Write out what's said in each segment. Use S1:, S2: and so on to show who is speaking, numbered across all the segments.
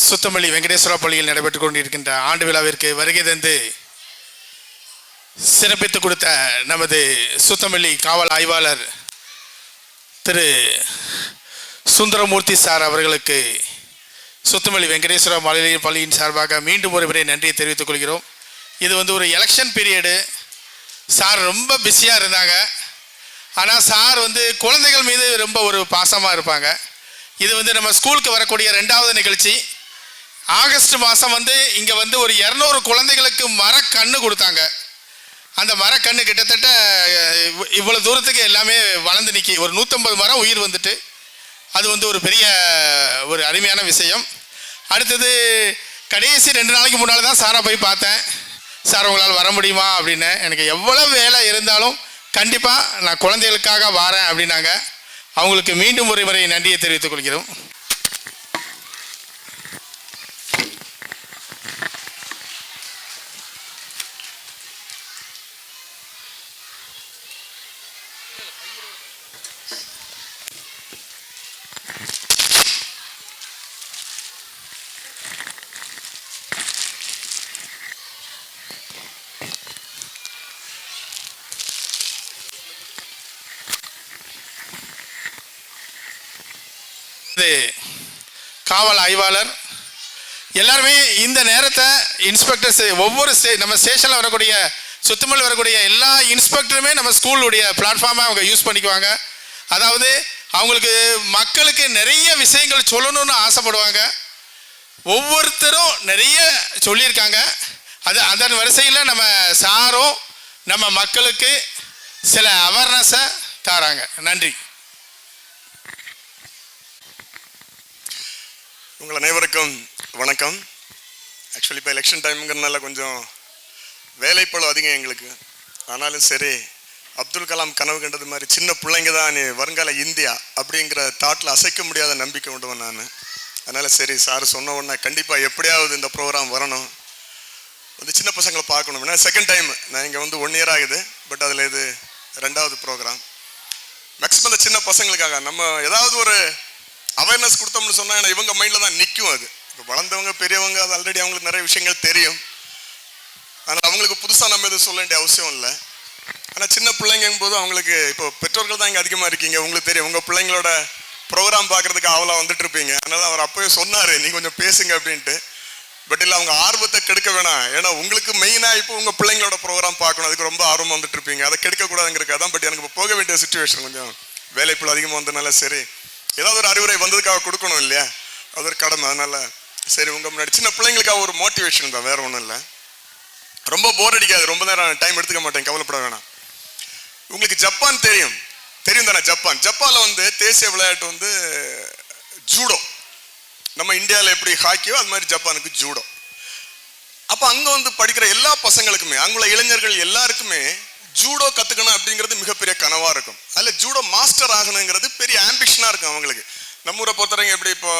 S1: சுத்தமல்லி வெங்கடேஸ்வரா பள்ளியில் நடைபெற்றுக் கொண்டிருக்கின்ற ஆண்டு விழாவிற்கு வருகை தந்து சிறப்பித்துக் கொடுத்த நமது சுத்தமல்லி காவல் ஆய்வாளர் திரு சுந்தரமூர்த்தி சார் அவர்களுக்கு சுத்தமல்லி வெங்கடேஸ்வரா பள்ளியின் சார்பாக மீண்டும் ஒரு முறை நன்றியை தெரிவித்துக் கொள்கிறோம். இது ஒரு எலெக்ஷன் பீரியடு. சார் ரொம்ப பிஸியாக இருந்தாங்க. ஆனால் சார் குழந்தைகள் மீது ரொம்ப ஒரு பாசமாக இருப்பாங்க. இது நம்ம ஸ்கூலுக்கு வரக்கூடிய 2வது நிகழ்ச்சி. ஆகஸ்ட் மாதம் இங்கே ஒரு 200 குழந்தைகளுக்கு மரக்கன்று கொடுத்தாங்க. அந்த மரக்கன்று கிட்டத்தட்ட இவ்வளோ தூரத்துக்கு எல்லாமே வளர்ந்து நிற்கி ஒரு 150 மரம் உயிர் வந்துட்டு அது ஒரு பெரிய ஒரு அருமையான விஷயம். அடுத்தது கடைசி 2 நாளைக்கு முன்னால் தான் சாரை போய் பார்த்தேன். சார் உங்களால் வர முடியுமா அப்படின்னு. எனக்கு எவ்வளோ வேலை இருந்தாலும் கண்டிப்பாக நான் குழந்தைகளுக்காக வரேன் அப்படின்னாங்க. அவங்களுக்கு மீண்டும் ஒரு முறை நன்றியை தெரிவித்துக் கொள்கிறோம். காவல் ஆய்வாளர் எல்லாருமே இந்த நேரத்தை இன்ஸ்பெக்டர்ஸ் ஒவ்வொரு நம்ம ஸ்டேஷனில் வரக்கூடிய சுத்தமல் வரக்கூடிய எல்லா இன்ஸ்பெக்டருமே நம்ம ஸ்கூலுடைய பிளாட்ஃபார்மை அவங்க யூஸ் பண்ணிக்குவாங்க. அதாவது அவங்களுக்கு மக்களுக்கு நிறைய விஷயங்கள் சொல்லணும்னு ஆசைப்படுவாங்க. ஒவ்வொருத்தரும் நிறைய சொல்லியிருக்காங்க. அதன் வரிசையில் நம்ம சாரும் நம்ம மக்களுக்கு சில அவேர்னஸை தராங்க. நன்றி.
S2: உங்கள் அனைவருக்கும் வணக்கம். ஆக்சுவலி இப்போ எலெக்ஷன் டைமுங்கிறதுனால கொஞ்சம் வேலைப்பளு அதிகம் எங்களுக்கு. ஆனாலும் சரி, அப்துல் கலாம் கனவு கண்டது மாதிரி சின்ன பிள்ளைங்க தான் வருங்கால இந்தியா அப்படிங்கிற தாட்டில் அசைக்க முடியாத நம்பிக்கை உண்டுவன் நான். அதனால் சரி, சார் சொன்ன உடனே கண்டிப்பாக எப்படியாவது இந்த ப்ரோக்ராம் வரணும், சின்ன பசங்களை பார்க்கணும். ஏன்னா செகண்ட் டைம் நான் இங்கே 1 இயர் ஆகுது. பட் அதில் இது 2வது ப்ரோக்ராம். மேக்ஸிமம் இந்த சின்ன பசங்களுக்காக நம்ம ஏதாவது ஒரு அவேர்னஸ் கொடுத்தோம்னு சொன்னால் ஏன்னா இவங்க மைண்டில் தான் நிற்கும். அது இப்போ வளர்ந்தவங்க பெரியவங்க அது ஆல்ரெடி அவங்களுக்கு நிறைய விஷயங்கள் தெரியும். அதனால் அவங்களுக்கு புதுசாக நம்ம எதுவும் சொல்ல வேண்டிய அவசியம் இல்லை. ஆனால் சின்ன பிள்ளைங்கும் போது அவங்களுக்கு இப்போ பெற்றோர்கள் தான் இங்கே அதிகமாக இருக்கீங்க. உங்களுக்கு தெரியும், உங்கள் பிள்ளைங்களோட ப்ரோக்ராம் பார்க்குறதுக்கு அவளாக வந்துட்டு இருப்பீங்க. அதனால் அவர் அப்போயே சொன்னார் நீ கொஞ்சம் பேசுங்க அப்படின்ட்டு. பட் இல்லை, அவங்க ஆர்வத்தை கெடுக்க வேணாம். ஏன்னா உங்களுக்கு மெயினாக இப்போ உங்கள் பிள்ளைங்களோட ப்ரோக்ராம் பார்க்கணும், அதுக்கு ரொம்ப ஆர்வம் வந்துட்டு இருப்பீங்க. அதை கெடுக்கக்கூடாதுங்கிறதுக்காக தான். பட் எனக்கு இப்போ போக வேண்டிய சுச்சுவேஷன் கொஞ்சம் வேலைப்புள் அதிகமாக வந்ததுனால சரி, ஏதாவது ஒரு அறிவுரை வந்ததுக்காக கொடுக்கணும் இல்லையா, அது ஒரு கடமை. அதனால சரி, உங்கள் முன்னாடி சின்ன பிள்ளைங்களுக்காக ஒரு மோட்டிவேஷன் தான், வேற ஒன்றும் இல்லை. ரொம்ப போர் அடிக்காது, ரொம்ப நேரம் டைம் எடுத்துக்க மாட்டேன், கவலைப்பட வேணாம். உங்களுக்கு ஜப்பான் தெரியும் தானே? ஜப்பானில் தேசிய விளையாட்டு ஜூடோ. நம்ம இந்தியாவில் எப்படி ஹாக்கியோ அது மாதிரி ஜப்பானுக்கு ஜூடோ. அப்போ அங்கே படிக்கிற எல்லா பசங்களுக்குமே, அங்குள்ள இளைஞர்கள் எல்லாருக்குமே ஜூடோ கற்றுக்கணும் அப்படிங்கிறது மிகப்பெரிய கனவாக இருக்கும். அதில் ஜூடோ மாஸ்டர் ஆகணுங்கிறது பெரிய ஆம்பிஷனாக இருக்கும் அவங்களுக்கு. நம்ம ஊரை பொறுத்தவரைக்கும் எப்படி இப்போ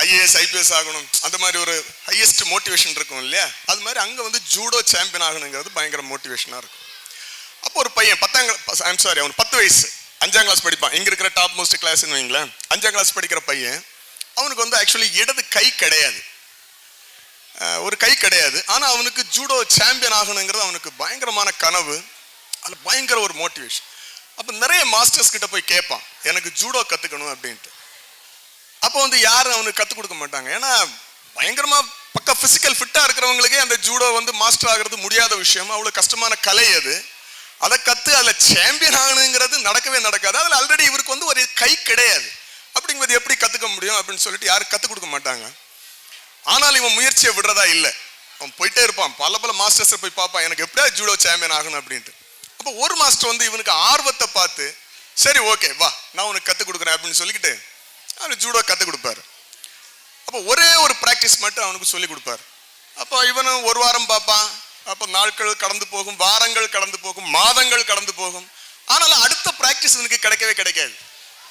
S2: IAS IPS ஆகணும் அந்த மாதிரி ஒரு ஹையஸ்ட் மோட்டிவேஷன் இருக்கும் இல்லையா, அது மாதிரி அங்கே ஜூடோ சாம்பியன் ஆகணுங்கிறது பயங்கர மோட்டிவேஷனாக இருக்கும். அப்போ ஒரு பையன் 10 வயசு 5ஆம் கிளாஸ் படிப்பான். இங்கே இருக்கிற டாப் மோஸ்ட் கிளாஸ்ன்னு வைங்களேன். 5ஆம் கிளாஸ் படிக்கிற பையன், அவனுக்கு ஆக்சுவலி இடது கை கிடையாது, ஒரு கை கிடையாது. ஆனால் அவனுக்கு ஜூடோ சாம்பியன் ஆகணுங்கிறது அவனுக்கு பயங்கரமான கனவு. அதில் பயங்கர ஒரு மோட்டிவேஷன். அப்போ நிறைய மாஸ்டர்ஸ் கிட்ட போய் கேட்பான் எனக்கு ஜூடோ கற்றுக்கணும் அப்படின்ட்டு. அப்போ யாரும் அவனுக்கு கற்றுக் கொடுக்க மாட்டாங்க. ஏன்னா பயங்கரமாக பக்கா ஃபிசிக்கல் ஃபிட்டாக இருக்கிறவங்களுக்கே அந்த ஜூடோ மாஸ்டர் ஆகிறது முடியாத விஷயம். அவ்வளோ கஷ்டமான கலை அது. அதை அதில் சாம்பியன் ஆகணுங்கிறது நடக்கவே நடக்காது. அதில் ஆல்ரெடி இவருக்கு ஒரு கை கிடையாது. அப்படிங்கிறது எப்படி கற்றுக்க முடியும் அப்படின்னு சொல்லிட்டு யாரும் கற்றுக் கொடுக்க மாட்டாங்க. ஆனால் இவன் முயற்சியை விடுறதா இல்லை. அவன் போயிட்டே இருப்பான், பல மாஸ்டர்ஸை போய் பார்ப்பான் எனக்கு எப்படியா ஜூடோ சாம்பியன் ஆகணும் அப்படின்ட்டு. அப்போ ஒரு மாஸ்டர் இவனுக்கு ஆர்வத்தை பார்த்து சரி ஓகே வா நான் உனக்கு கற்றுக் கொடுக்குறேன் அப்படின்னு சொல்லிக்கிட்டு அவனுக்கு ஜூடோ கற்றுக் கொடுப்பாரு. அப்போ ஒரே ஒரு ப்ராக்டிஸ் மட்டும் அவனுக்கு சொல்லி கொடுப்பாரு. அப்போ இவனும் ஒரு வாரம் பார்ப்பான். அப்போ நாட்கள் கடந்து போகும், வாரங்கள் கடந்து போகும், மாதங்கள் கடந்து போகும். ஆனாலும் அடுத்த ப்ராக்டிஸ் இவனுக்கு கிடைக்கவே கிடைக்காது.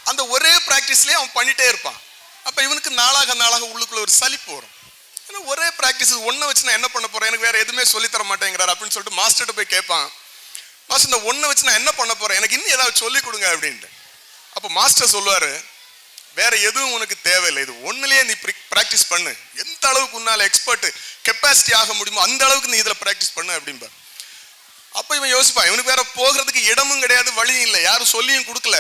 S2: அந்த ஒரே ப்ராக்டிஸ்லேயே அவன் பண்ணிகிட்டே இருப்பான். அப்போ இவனுக்கு நாளாக உள்ளுக்குள்ள ஒரு சலிப்பு வரும். ஏன்னா ஒரே ப்ராக்டிஸ் ஒன்றை வச்சு நான் என்ன பண்ண போகிறேன், எனக்கு வேறு எதுவுமே சொல்லித்தர மாட்டேங்கிறார் அப்படின்னு சொல்லிட்டு மாஸ்டர்கிட்ட போய் கேட்பான். மாஸ்டர் இந்த ஒன்றை வச்சு நான் என்ன பண்ண போகிறேன், எனக்கு இன்னும் ஏதாவது சொல்லிக் கொடுங்க அப்படின்ட்டு. அப்போ மாஸ்டர் சொல்லுவார் வேற எதுவும் உனக்கு தேவையில்லை, இது ஒண்ணுலயே நீ பிராக்டிஸ் பண்ணு, எந்த அளவுக்கு உன்னால எக்ஸ்பர்ட் கெப்பாசிட்டி ஆக முடியுமோ அந்த அளவுக்கு நீ இதுல பிராக்டிஸ் பண்ணு அப்படின்பா. அப்ப இவன் யோசிப்பான், இவனுக்கு வேற போகிறதுக்கு இடமும் கிடையாது, வழியும் இல்லை, யாரும் சொல்லியும் கொடுக்கல.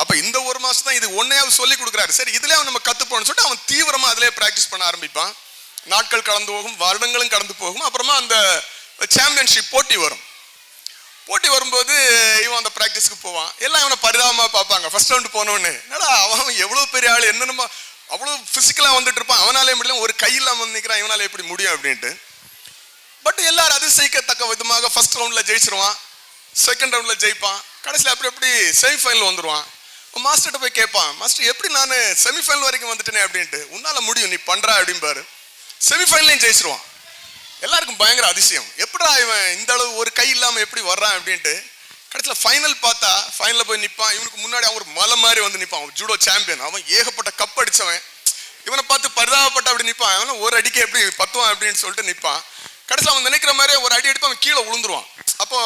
S2: அப்ப இந்த ஒரு மாசம் தான் இது ஒன்னையாவது சொல்லி கொடுக்குறாரு, சரி இதுல அவன் நம்ம கத்துப்போன்னு சொல்லிட்டு அவன் தீவிரமா அதுலயே பிராக்டிஸ் பண்ண ஆரம்பிப்பான். நாட்கள் கடந்து போகும், வருடங்களும் கடந்து போகும். அப்புறமா அந்த சாம்பியன்ஷிப் போட்டி வரும். போட்டி வரும்போது இவன் அந்த பிராக்டிஸ்க்கு போவான். எல்லாம் இவனை பரிதாபமா பார்ப்பாங்க. ஃபர்ஸ்ட் ரவுண்ட் போனோன்னு, என்னடா அவன் எவ்வளவு பெரிய ஆள், என்னென்னமோ அவ்வளவு பிசிக்கலா வந்துட்டு இருப்பான், அவனாலே முடியல, ஒரு கையில வந்து நிற்கிறான், இவனால எப்படி முடியும் அப்படின்ட்டு. பட் எல்லாரும் அதிசயிக்கத்தக்க விதமாக ஃபர்ஸ்ட் ரவுண்ட்ல ஜெயிச்சிருவான், செகண்ட் ரவுண்ட்ல ஜெயிப்பான், கடைசியில் அப்படி எப்படி செமிஃபைனல் வந்துருவான். மாஸ்டர்கிட்ட போய் கேட்பான், மாஸ்டர் எப்படி நான் செமிஃபைனல் வரைக்கும் வந்துட்டேனே அப்படின்ட்டு. உன்னால முடியும், நீ பண்றா அப்படின்பாரு. செமிஃபைனலையும் ஜெயிச்சிருவான். எல்லாருக்கும் பயங்கர அதிசயம், எப்படா இவன் இந்த அளவு ஒரு கை இல்லாம எப்படி வர்றான் அப்படின்ட்டு. கடைசியில் ஃபைனல் பார்த்தா ஃபைனல்ல போய் நிற்பான். இவனுக்கு முன்னாடி அவன் ஒரு மலை மாதிரி வந்து நிற்பான். அவன் ஜூடோ சாம்பியன், அவன் ஏகப்பட்ட கப் அடிச்சவன். இவனை பார்த்து பரிதாபப்பட்ட அப்படி நிற்பான். அவன் ஒரு அடிக்கு எப்படி பத்துவான் அப்படின்னு சொல்லிட்டு நிற்பான். கடைசியில் அவன் நினைக்கிற மாதிரி ஒரு அடி அடிப்பான், அவன் கீழே விழுந்துருவான். அப்போ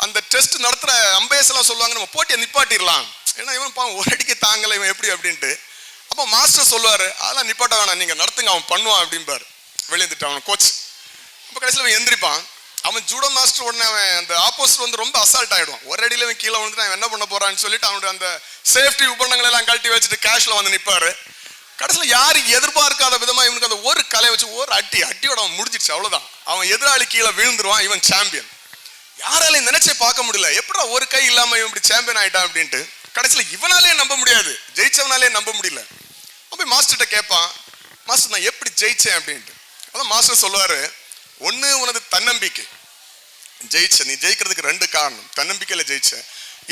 S2: அந்த டெஸ்ட் நடத்துற அம்பையர்ஸ் எல்லாம் சொல்லுவாங்க, நம்ம போட்டியை நிப்பாட்டிடலாம், ஏன்னா இவன் ஒரு அடிக்கு தாங்கல, இவன் எப்படி அப்படின்ட்டு. அப்போ மாஸ்டர் சொல்லுவாரு, அதெல்லாம் நிப்பாட்ட வேணாம், நீங்க நடத்துங்க, அவன் பண்ணுவான் அப்படின்பாரு. வெளியேந்துட்டு அவன் கோச். அப்போ கடைசியில் அவன் எந்திரிப்பான். அவன் ஜூடோ மாஸ்டர் உடனே அவன் அந்த ஆப்போசிட் வந்து ரொம்ப அசால்ட் ஆயிடுவான். ஒரு அடியில் அவன் கீழே வந்துட்டு அவன் என்ன பண்ண போறான்னு சொல்லிட்டு அவனுடைய அந்த சேஃப்டி உபகரணங்கள் எல்லாம் கழட்டி வச்சுட்டு கேஷ்ல வந்து நிற்பாரு. கடைசியில் யாரு எதிர்பார்க்காத விதமா இவனுக்கு அந்த ஒரு கலை வச்சு ஒரு அட்டியோட அவன் முடிஞ்சிடுச்சு, அவ்வளவுதான். அவன் எதிராளி கீழே விழுந்துருவான், இவன் சாம்பியன். யாராலையும் நினைச்சே பார்க்க முடியல, எப்படா ஒரு கை இல்லாம இவன் இப்படி சாம்பியன் ஆயிட்டான் அப்படின்ட்டு. கடைசியில் இவனாலே நம்ப முடியாது, ஜெயிச்சவனாலே நம்ப முடியல. அப்ப மாஸ்டர்கிட்ட கேட்பான், மாஸ்டர் நான் எப்படி ஜெயிச்சேன் அப்படின்ட்டு. அதான் மாஸ்டர் சொல்லுவாரு, ஒண்ணு உனது தன்னம்பிக்கை, ஜெயிச்ச நீ ஜெயிக்கிறதுக்கு ரெண்டு காரணம், தன்னம்பிக்கையில ஜெயிச்ச.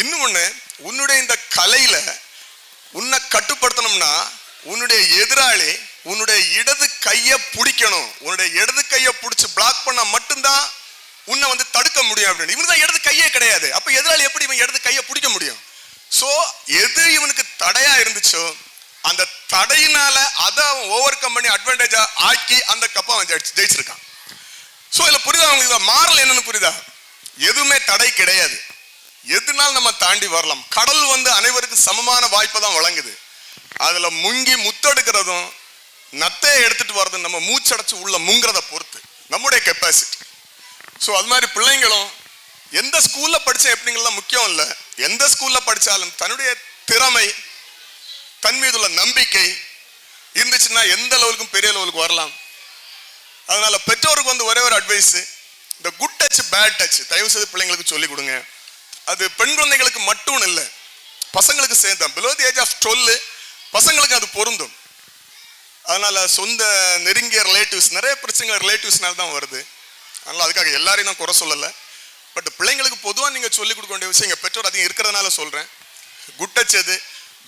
S2: இன்னொன்னு உன்னுடைய இந்த கலையில உன்னை கட்டுப்படுத்தணும்னா உன்னுடைய எதிராளி உன்னுடைய இடது கையை பிடிக்கணும், உன்னுடைய இடது கையை பிடிச்சு பிளாக் பண்ணா மட்டும்தான் உன்னை வந்து தடுக்க முடியும் அப்படின்னு. இவனுதான் இடது கையே கிடையாது, அப்ப எதிராளி எப்படி இவன் இடது கையை பிடிக்க முடியும்? சோ எது இவனுக்கு தடையா இருந்துச்சோ அந்த தடையினால அதை அவன் ஓவர் கம் பண்ணி அட்வான்டேஜா ஆக்கி அந்த கப்பை அவன் ஜெயிச்சிருக்கான். சோ இதுல புரியுதா உங்களுக்கு? மாறல் என்னன்னு புரியுதா? எதுவுமே தடை கிடையாது, எதுனாலும் நம்ம தாண்டி வரலாம். கடல் வந்து அனைவருக்கும் சமமான வாய்ப்பை தான் வழங்குது. அதுல முங்கி முத்தெடுக்கிறதும் நத்தையை எடுத்துட்டு வர்றதும் நம்ம மூச்சடைச்சு உள்ள முங்கிறத பொறுத்து நம்முடைய கெப்பாசிட்டி. ஸோ அது மாதிரி பிள்ளைங்களும் எந்த ஸ்கூல்ல படிச்ச எப்படிங்கலாம் முக்கியம் இல்லை, எந்த ஸ்கூல்ல படிச்சாலும் தன்னுடைய திறமை தன் மீது உள்ள நம்பிக்கை இருந்துச்சுன்னா எந்த லெவலுக்கும் பெரிய லெவலுக்கு வரலாம். அதனால பெற்றோருக்கு வந்து ஒரே ஒரு அட்வைஸ், இந்த குட் டச் பேட் டச் தயவு செய்து பிள்ளைங்களுக்கு சொல்லிக் கொடுங்க. அது பெண் குழந்தைகளுக்கு மட்டும் இல்லை, பசங்களுக்கு சேர்ந்தான். பிலோ தி ஏஜ் ஆஃப் 12 பசங்களுக்கு அது பொருந்தும். அதனால சொந்த நெருங்கிய ரிலேட்டிவ்ஸ், நிறைய பிரச்சனைகள் ரிலேட்டிவ்ஸ்னால தான் வருது. அதனால அதுக்காக எல்லாரையும் நான் குறை சொல்லலை, பட் பிள்ளைங்களுக்கு பொதுவாக நீங்கள் சொல்லிக் கொடுக்க வேண்டிய விஷயம், எங்கள் பெற்றோர் அதிகம் இருக்கிறதுனால சொல்கிறேன். குட் டச் எது,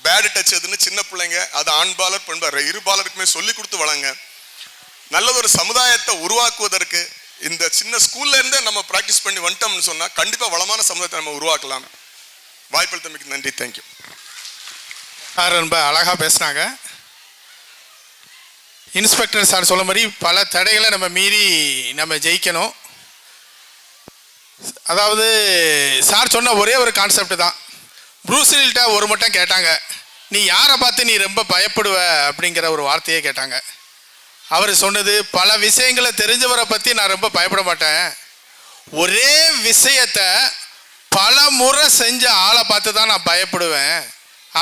S2: பேட் டச் எதுன்னு சின்ன பிள்ளைங்க, அது ஆண்பாளர் பெண்பாளர் இருபாலருக்குமே சொல்லிக் கொடுத்து வளங்க. நல்லதொரு சமுதாயத்தை உருவாக்குவதற்கு இந்த சின்ன ஸ்கூல்ல இருந்தே நம்ம பிராக்டிஸ் பண்ணி வந்துட்டோம்னு சொன்னா கண்டிப்பா வளமான சமுதாயத்தை நம்ம உருவாக்கலாம். வாய்ப்பளித்தமைக்கு நன்றி, தேங்க்யூ.
S1: ரொம்ப அழகா பேசுனாங்க. இன்ஸ்பெக்டர் சார் சொல்ல மாதிரி பல தடைகளை நம்ம மீறி நம்ம ஜெயிக்கணும். அதாவது சார் சொன்ன ஒரே ஒரு கான்செப்ட் தான். ப்ரூஸ்லிட்ட ஒரு மட்டும் கேட்டாங்க, நீ யாரை பார்த்து நீ ரொம்ப பயப்படுவ அப்படிங்கிற ஒரு வார்த்தையே கேட்டாங்க. அவர் சொன்னது, பல விஷயங்களை தெரிஞ்சவரை பற்றி நான் ரொம்ப பயப்பட மாட்டேன், ஒரே விஷயத்தை பல முறை செஞ்ச ஆளை பார்த்து தான் நான் பயப்படுவேன்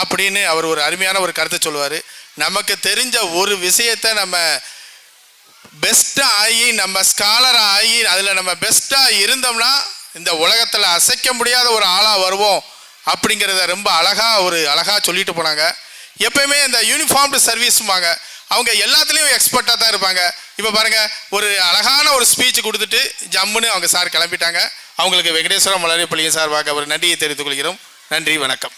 S1: அப்படின்னு அவர் ஒரு அருமையான ஒரு கருத்தை சொல்லுவார். நமக்கு தெரிஞ்ச ஒரு விஷயத்தை நம்ம பெஸ்ட்டாக ஆகி நம்ம ஸ்காலராக ஆகி அதில் நம்ம பெஸ்ட்டாக இருந்தோம்னா இந்த உலகத்தில் அசைக்க முடியாத ஒரு ஆளாக வருவோம் அப்படிங்கிறத ரொம்ப அழகாக சொல்லிட்டு போனாங்க. எப்பயுமே இந்த யூனிஃபார்ம்டு சர்வீஸுமாங்க, அவங்க எல்லாத்துலேயும் எக்ஸ்பர்ட்டாக தான் இருப்பாங்க. இப்போ பாருங்கள், ஒரு அழகான ஒரு ஸ்பீச் கொடுத்துட்டு ஜம்முன்னு அவங்க சார் கிளம்பிட்டாங்க. அவங்களுக்கு வெங்கடேஸ்வரா மலரி பள்ளியின் சார்பாக ஒரு நன்றியை தெரிவித்துக் கொள்கிறோம். நன்றி, வணக்கம்.